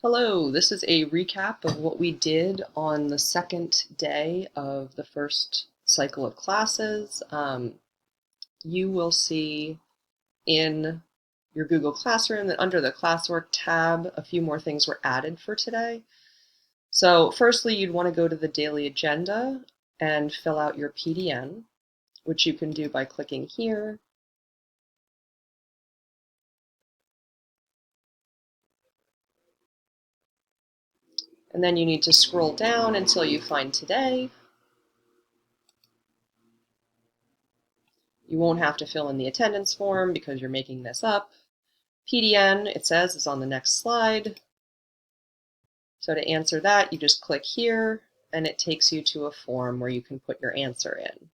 Hello, this is a recap of what we did on the second day of the first cycle of classes. You will see in your Google Classroom that under the Classwork tab, a few more things were added for today. So firstly, you'd want to go to the daily agenda and fill out your PDN, which you can do by clicking here. And then you need to scroll down until you find today. You won't have to fill in the attendance form because you're making this up. PDN, it says, is on the next slide. So to answer that, you just click here, and it takes you to a form where you can put your answer in.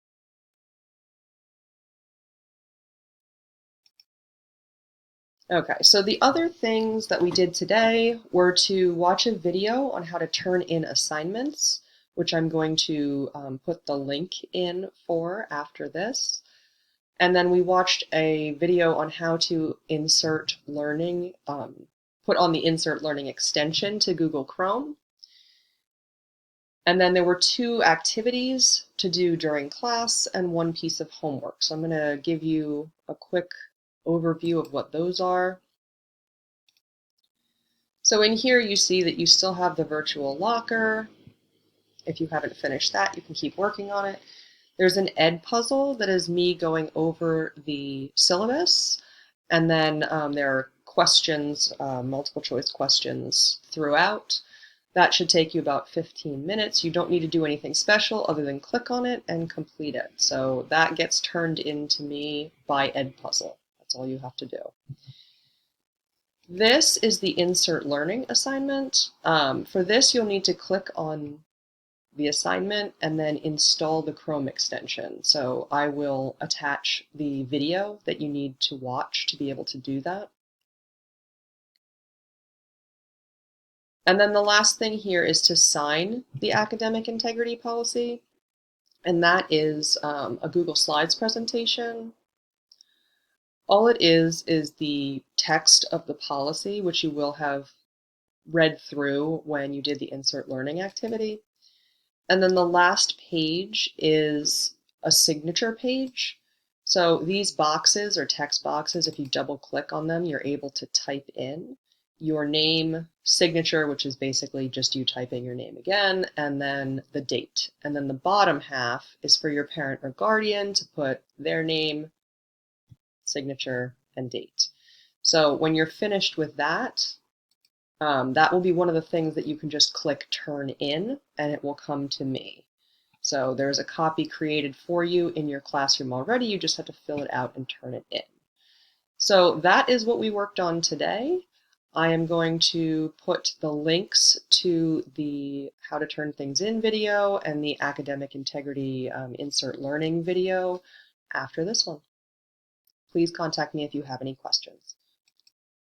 Okay, so the other things that we did today were to watch a video on how to turn in assignments, which I'm going to put the link in for after this. And then we watched a video on how to insert learning, put on the insert learning extension to Google Chrome. And then there were 2 activities to do during class and 1 piece of homework. So I'm going to give you a quick overview of what those are. So in here you see that you still have the virtual locker. If you haven't finished that, you can keep working on it. There's an ed puzzle that is me going over the syllabus, and then there are questions, multiple choice questions throughout. That should take you about 15 minutes. You don't need to do anything special other than click on it and complete it. So that gets turned into me by Edpuzzle. That's all you have to do. This is the Insert Learning assignment. For this, you'll need to click on the assignment and then install the Chrome extension. So I will attach the video that you need to watch to be able to do that. And then the last thing here is to sign the academic integrity policy. And that is a Google Slides presentation. All it is the text of the policy, which you will have read through when you did the insert learning activity. And then the last page is a signature page. So these boxes are text boxes. If you double click on them, you're able to type in your name, signature, which is basically just you typing your name again, and then the date. And then the bottom half is for your parent or guardian to put their name, signature, and date. So when you're finished with that, that will be one of the things that you can just click turn in, and it will come to me. So there's a copy created for you in your classroom already. You just have to fill it out and turn it in. So that is what we worked on today. I am going to put the links to the how to turn things in video and the academic integrity insert learning video after this one. Please contact me if you have any questions.